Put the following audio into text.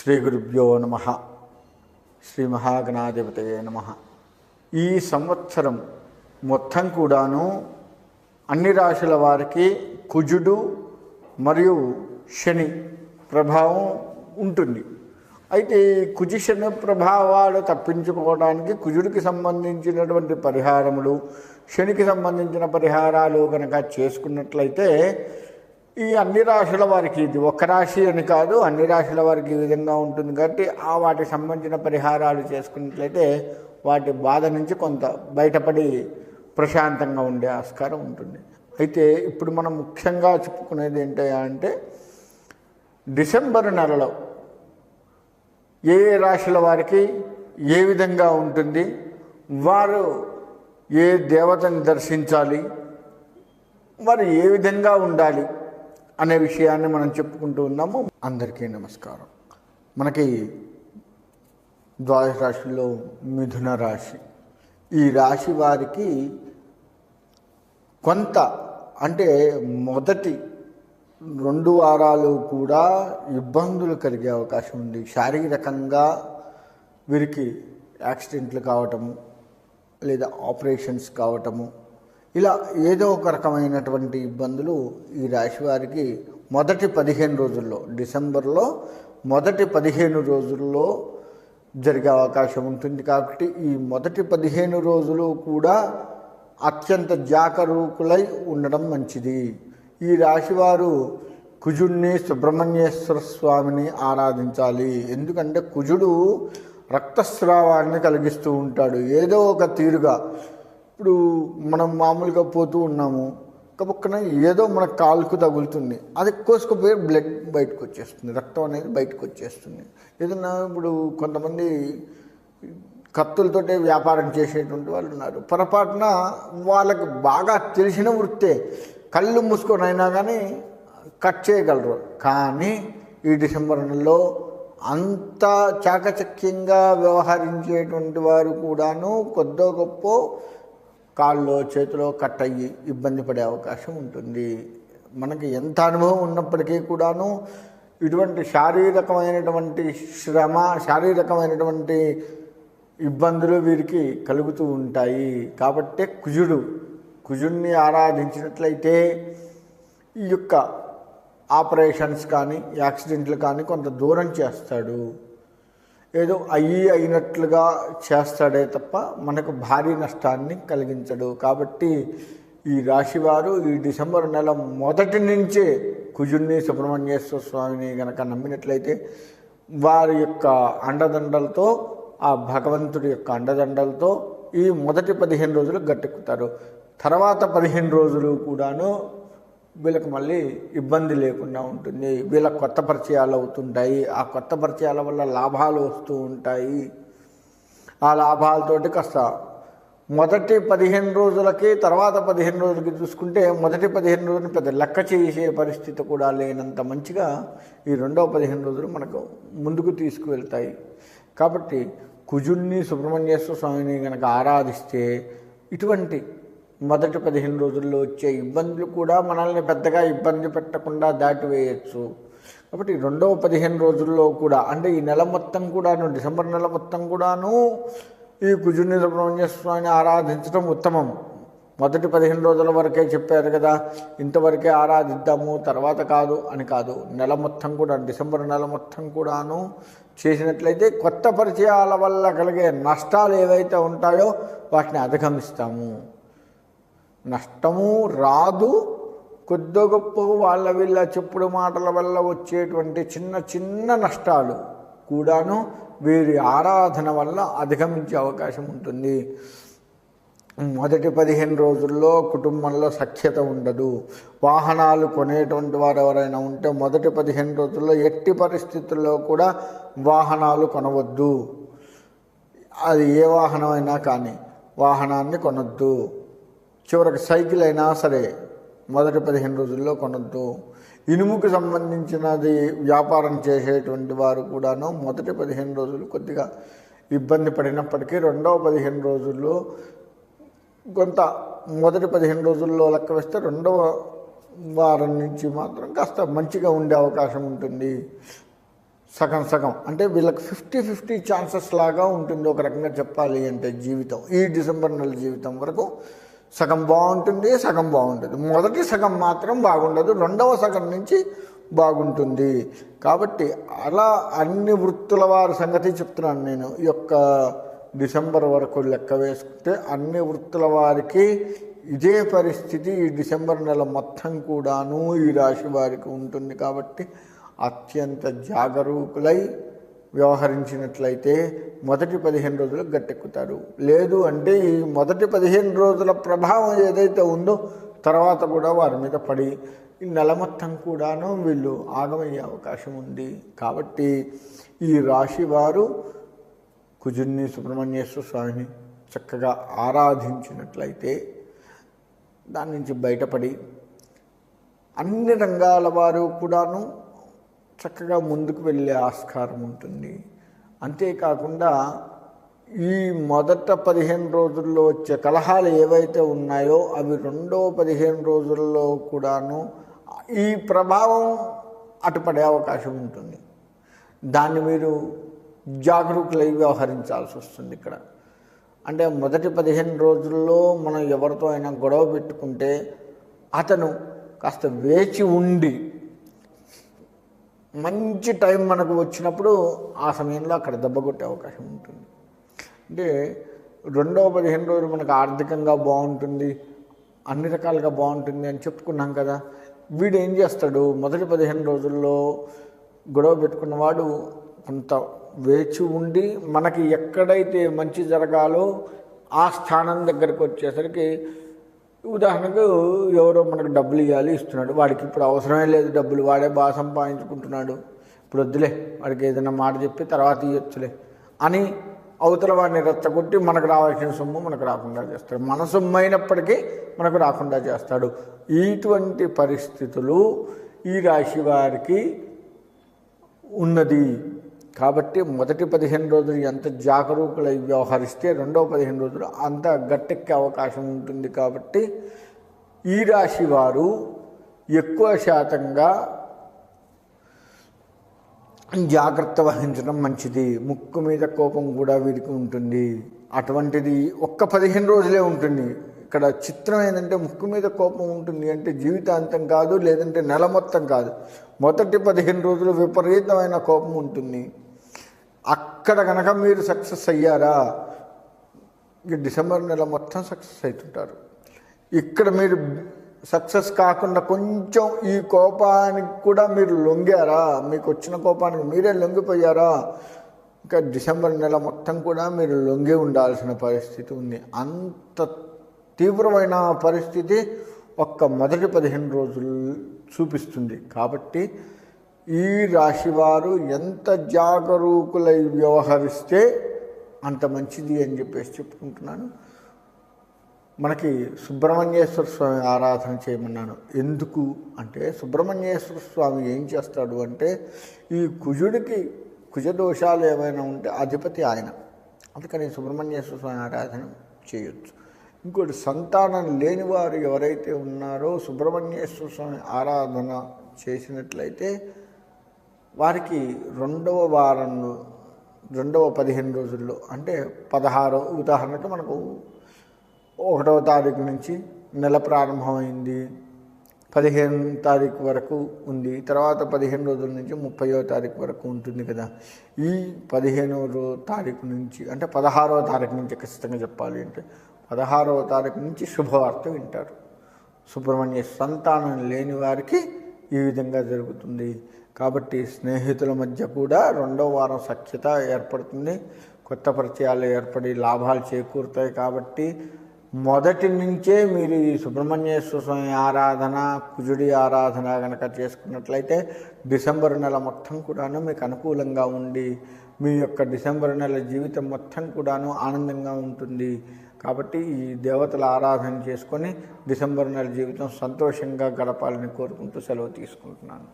శ్రీ గురుభ్యో నమ. శ్రీ మహాగణాధిపతయే నమ. ఈ సంవత్సరం మొత్తం కూడాను అన్ని రాశుల వారికి కుజుడు మరియు శని ప్రభావం ఉంటుంది. అయితే కుజు శని ప్రభావాలు తప్పించుకోవడానికి కుజుడికి సంబంధించినటువంటి పరిహారములు, శనికి సంబంధించిన పరిహారాలు కనుక చేసుకున్నట్లయితే ఈ అన్ని రాశుల వారికి, ఇది ఒక్క రాశి అని కాదు, అన్ని రాశుల వారికి ఈ విధంగా ఉంటుంది. కాబట్టి వాటికి సంబంధించిన పరిహారాలు చేసుకున్నట్లయితే వాటి బాధ నుంచి కొంత బయటపడి ప్రశాంతంగా ఉండే ఆస్కారం ఉంటుంది. అయితే ఇప్పుడు మనం ముఖ్యంగా చెప్పుకునేది ఏంటంటే డిసెంబర్ నెలలో ఏ రాశుల వారికి ఏ విధంగా ఉంటుంది, వారు ఏ దేవతని దర్శించాలి, వారు ఏ విధంగా ఉండాలి అనే విషయాన్ని మనం చెప్పుకుంటూ ఉన్నాము. అందరికీ నమస్కారం. మనకి ద్వాదశ రాశుల్లో మిథున రాశి, ఈ రాశి వారికి కొంత అంటే మొదటి 2 వారాలు కూడా ఇబ్బందులు కలిగే అవకాశం ఉంది. శారీరకంగా వీరికి యాక్సిడెంట్లు కావటము, లేదా ఆపరేషన్స్ కావటము, ఇలా ఏదో ఒక రకమైనటువంటి ఇబ్బందులు ఈ రాశి వారికి మొదటి 15 రోజుల్లో, డిసెంబర్లో మొదటి 15 రోజుల్లో జరిగే అవకాశం ఉంటుంది. కాబట్టి ఈ మొదటి 15 రోజులు కూడా అత్యంత జాగరూకులై ఉండడం మంచిది. ఈ రాశివారు కుజుడిని, సుబ్రహ్మణ్యేశ్వర స్వామిని ఆరాధించాలి. ఎందుకంటే కుజుడు రక్తస్రావాన్ని కలిగిస్తూ ఉంటాడు. ఏదో ఒక తీరుగా ఇప్పుడు మనం మామూలుగా పోతూ ఉన్నాము, పక్కన ఏదో మన కాలుకు తగులుతుంది, అది కోసుకుపోయి బ్లడ్ బయటకు వచ్చేస్తుంది, రక్తం అనేది బయటకు వచ్చేస్తుంది. ఏదన్నా ఇప్పుడు కొంతమంది కత్తులతోటే వ్యాపారం చేసేటువంటి వాళ్ళు ఉన్నారు. పొరపాటున వాళ్ళకు బాగా తెలిసిన వృత్తే, కళ్ళు మూసుకొని అయినా కానీ కట్ చేయగలరు. కానీ ఈ డిసెంబర్ నెలలో అంత చాకచక్యంగా వ్యవహరించేటువంటి వారు కూడాను కొద్దో గొప్ప కాళ్ళలో చేతిలో కట్ అయ్యి ఇబ్బంది పడే అవకాశం ఉంటుంది. మనకి ఎంత అనుభవం ఉన్నప్పటికీ కూడాను ఇటువంటి శారీరకమైనటువంటి శ్రమ, శారీరకమైనటువంటి ఇబ్బందులు వీరికి కలుగుతూ ఉంటాయి. కాబట్టి కుజుడిని ఆరాధించినట్లయితే ఈ యొక్క ఆపరేషన్స్ కానీ యాక్సిడెంట్లు కానీ కొంత దూరం చేస్తాడు. ఏదో అయినట్లుగా చేస్తాడే తప్ప మనకు భారీ నష్టాన్ని కలిగించడు. కాబట్టి ఈ రాశివారు ఈ డిసెంబర్ నెల మొదటి నుంచే కుజుడిని, సుబ్రహ్మణ్యేశ్వర స్వామిని కనుక నమ్మినట్లయితే వారి యొక్క అండదండలతో, ఆ భగవంతుడి యొక్క అండదండలతో ఈ మొదటి 15 రోజులు గట్టెక్కుతారు. తర్వాత 15 రోజులు కూడాను వీళ్ళకి మళ్ళీ ఇబ్బంది లేకుండా ఉంటుంది. వీళ్ళకి కొత్త పరిచయాలు అవుతుంటాయి. ఆ కొత్త పరిచయాల వల్ల లాభాలు వస్తూ ఉంటాయి. ఆ లాభాలతోటి కాస్త మొదటి 15 రోజులకి, తర్వాత 15 రోజులకి చూసుకుంటే మొదటి 15 రోజులు పెద్ద లెక్క చేసే పరిస్థితి కూడా లేనంత మంచిగా ఈ రెండవ 15 రోజులు మనకు ముందుకు తీసుకువెళ్తాయి. కాబట్టి కుజుడిని, సుబ్రహ్మణ్యేశ్వర స్వామిని కనుక ఆరాధిస్తే ఇటువంటి మొదటి 15 రోజుల్లో వచ్చే ఇబ్బందులు కూడా మనల్ని పెద్దగా ఇబ్బంది పెట్టకుండా దాటివేయచ్చు. కాబట్టి రెండవ 15 రోజుల్లో కూడా, అంటే ఈ నెల మొత్తం కూడాను, డిసెంబర్ నెల మొత్తం కూడాను ఈ కుజుడిని, సుబ్రహ్మణ్యేశ్వర స్వామిని ఆరాధించడం ఉత్తమం. మొదటి 15 రోజుల వరకే చెప్పారు కదా, ఇంతవరకే ఆరాధిద్దాము తర్వాత కాదు అని కాదు. నెల మొత్తం కూడా, డిసెంబర్ నెల మొత్తం కూడాను చేసినట్లయితే కొత్త పరిచయాల వల్ల కలిగే నష్టాలు ఏవైతే ఉంటాయో వాటిని అధిగమిస్తాము. నష్టము రాదు, కొద్ది గొప్ప వాళ్ళ వీళ్ళ చెప్పుడు మాటల వల్ల వచ్చేటువంటి చిన్న చిన్న నష్టాలు కూడాను వీరి ఆరాధన వల్ల అధిగమించే అవకాశం ఉంటుంది. మొదటి 15 రోజుల్లో కుటుంబంలో సఖ్యత ఉండదు. వాహనాలు కొనేటువంటి వారు ఎవరైనా ఉంటే మొదటి 15 రోజుల్లో ఎట్టి పరిస్థితుల్లో కూడా వాహనాలు కొనవద్దు. అది ఏ వాహనమైనా కానీ వాహనాన్ని కొనొద్దు. చివరికి సైకిల్ అయినా సరే మొదటి 15 రోజుల్లో కొనొద్దు. ఇనుముకు సంబంధించినది వ్యాపారం చేసేటువంటి వారు కూడాను మొదటి 15 రోజులు కొద్దిగా ఇబ్బంది పడినప్పటికీ రెండవ 15 రోజుల్లో కొంత, మొదటి 15 రోజుల్లో లెక్క వేస్తే రెండవ వారం నుంచి మాత్రం కాస్త మంచిగా ఉండే అవకాశం ఉంటుంది. సగం సగం అంటే వీళ్ళకి 50-50 ఛాన్సెస్ లాగా ఉంటుంది ఒక రకంగా చెప్పాలి అంటే జీవితం. ఈ డిసెంబర్ నెల జీవితం వరకు సగం బాగుంటుంది, సగం బాగుంటుంది. మొదటి సగం మాత్రం బాగుండదు, రెండవ సగం నుంచి బాగుంటుంది. కాబట్టి అలా అన్ని వృత్తుల వారి సంగతి చెప్తున్నాను నేను. ఈ యొక్క డిసెంబర్ వరకు లెక్క వేసుకుంటే అన్ని వృత్తుల వారికి ఇదే పరిస్థితి ఈ డిసెంబర్ నెల మొత్తం కూడాను ఈ రాశి వారికి ఉంటుంది. కాబట్టి అత్యంత జాగరూకులై వ్యవహరించినట్లయితే మొదటి 15 రోజులు గట్టెక్కుతారు. లేదు అంటే ఈ మొదటి 15 రోజుల ప్రభావం ఏదైతే ఉందో తర్వాత కూడా వారి మీద పడి ఈ నెల మొత్తం కూడాను వీళ్ళు ఆగమయ్యే అవకాశం ఉంది. కాబట్టి ఈ రాశి వారు కుజుడిని, సుబ్రహ్మణ్యేశ్వర స్వామిని చక్కగా ఆరాధించినట్లయితే దాని నుంచి బయటపడి అన్ని రంగాల వారు కూడాను చక్కగా ముందుకు వెళ్ళే ఆస్కారం ఉంటుంది. అంతేకాకుండా ఈ మొదట 15 రోజుల్లో వచ్చే కలహాలు ఏవైతే ఉన్నాయో అవి రెండో 15 రోజుల్లో కూడాను ఈ ప్రభావం అటుపడే అవకాశం ఉంటుంది. దాన్ని మీరు జాగరూకులై వ్యవహరించాల్సి వస్తుంది. ఇక్కడ అంటే మొదటి 15 రోజుల్లో మనం ఎవరితో అయినా గొడవ పెట్టుకుంటే అతను కాస్త వేచి ఉండి మంచి టైం మనకు వచ్చినప్పుడు ఆ సమయంలో అక్కడ దెబ్బ కొట్టే అవకాశం ఉంటుంది. అంటే రెండవ 15 రోజులు మనకు ఆర్థికంగా బాగుంటుంది, అన్ని రకాలుగా బాగుంటుంది అని చెప్పుకున్నాం కదా. వీడు ఏం చేస్తాడు, మొదటి 15 రోజుల్లో గొడవ పెట్టుకున్నవాడు కొంత వేచి ఉండి మనకి ఎక్కడైతే మంచి జరగాలో ఆ స్థానం దగ్గరికి వచ్చేసరికి, ఉదాహరణకు ఎవరో మనకు డబ్బులు ఇవ్వాలి, ఇస్తున్నాడు, వాడికి ఇప్పుడు అవసరమే లేదు డబ్బులు, వాడే బాగా సంపాదించుకుంటున్నాడు, ఇప్పుడు వద్దులే వాడికి ఏదైనా మాట చెప్పి తర్వాత ఇవ్వచ్చులే అని అవతల వాడిని రెచ్చగొట్టి మనకు రావాల్సిన సొమ్ము మనకు రాకుండా చేస్తాడు. మన సొమ్ము అయినప్పటికీ మనకు రాకుండా చేస్తాడు. ఇటువంటి పరిస్థితులు ఈ రాశి వారికి ఉన్నది. కాబట్టి మొదటి 15 రోజులు ఎంత జాగరూకులై వ్యవహరిస్తే రెండవ 15 రోజులు అంత గట్టెక్కే అవకాశం ఉంటుంది. కాబట్టి ఈ రాశి వారు ఎక్కువ శాతంగా జాగ్రత్త వహించడం మంచిది. ముక్కు మీద కోపం కూడా వీరికి ఉంటుంది. అటువంటిది ఒక్క 15 రోజులే ఉంటుంది. ఇక్కడ చిత్రం ఏంటంటే ముక్కు మీద కోపం ఉంటుంది అంటే జీవితాంతం కాదు, లేదంటే నెల మొత్తం కాదు, మొదటి 15 రోజులు విపరీతమైన కోపం ఉంటుంది. అక్కడ కనుక మీరు సక్సెస్ అయ్యారా ఈ డిసెంబర్ నెల మొత్తం సక్సెస్ అవుతుంటారు. ఇక్కడ మీరు సక్సెస్ కాకుండా కొంచెం ఈ కోపానికి కూడా మీరు లొంగారా, మీకు వచ్చిన కోపానికి మీరే లొంగిపోయారా, ఇంకా డిసెంబర్ నెల మొత్తం కూడా మీరు లొంగి ఉండాల్సిన పరిస్థితి ఉంది. అంత తీవ్రమైన పరిస్థితి ఒక్క మొదటి 15 రోజులు చూపిస్తుంది. కాబట్టి ఈ రాశివారు ఎంత జాగరూకులై వ్యవహరిస్తే అంత మంచిది అని చెప్పేసి చెప్పుకుంటున్నాను. మనకి సుబ్రహ్మణ్యేశ్వర స్వామి ఆరాధన చేయమన్నాను. ఎందుకు అంటే సుబ్రహ్మణ్యేశ్వర స్వామి ఏం చేస్తాడు అంటే ఈ కుజుడికి కుజదోషాలు ఏమైనా ఉంటే అధిపతి ఆయన, అందుకని సుబ్రహ్మణ్యేశ్వర స్వామి ఆరాధన చేయొచ్చు. ఇంకోటి సంతానం లేని వారు ఎవరైతే ఉన్నారో సుబ్రహ్మణ్యేశ్వర స్వామి ఆరాధన చేసినట్లయితే వారికి రెండవ 15 రోజుల్లో అంటే 16 ఉదాహరణకు మనకు 1వ తారీఖు నుంచి నెల ప్రారంభమైంది, 15వ తారీఖు వరకు ఉంది, తర్వాత 15 రోజుల నుంచి 30వ తారీఖు వరకు ఉంటుంది కదా. ఈ 15వ తారీఖు నుంచి అంటే 16వ తారీఖు నుంచి ఖచ్చితంగా చెప్పాలి అంటే 16వ తారీఖు నుంచి శుభవార్త వింటారు. సుబ్రహ్మణ్య సంతానం లేని వారికి ఈ విధంగా జరుగుతుంది. కాబట్టి స్నేహితుల మధ్య కూడా రెండవ వారం సఖ్యత ఏర్పడుతుంది, కొత్త పరిచయాలు ఏర్పడి లాభాలు చేకూరుతాయి. కాబట్టి మొదటి నుంచే మీరు ఈ సుబ్రహ్మణ్యేశ్వర స్వామి ఆరాధన, కుజుడి ఆరాధన కనుక చేసుకున్నట్లయితే డిసెంబర్ నెల మొత్తం కూడాను మీకు అనుకూలంగా ఉండి మీ యొక్క డిసెంబర్ నెల జీవితం మొత్తం కూడాను ఆనందంగా ఉంటుంది. కాబట్టి ఈ దేవతల ఆరాధన చేసుకొని డిసెంబర్ నెల జీవితం సంతోషంగా గడపాలని కోరుకుంటూ సెలవు తీసుకుంటున్నాను.